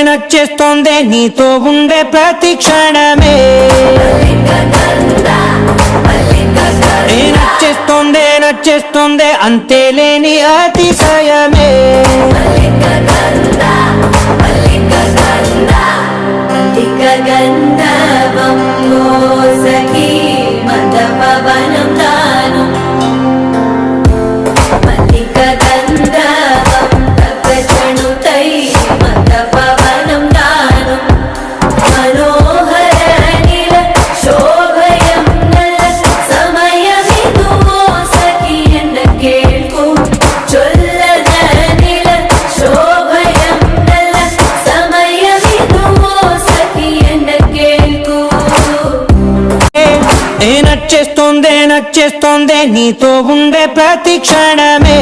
నచ్చేస్తోందే నీతో ఉండే ప్రతి క్షణమే నచ్చేస్తోందే అంతేలేని అతిశయమే నచ్చేస్తోందే నీతో ఉండే ప్రతి క్షణమే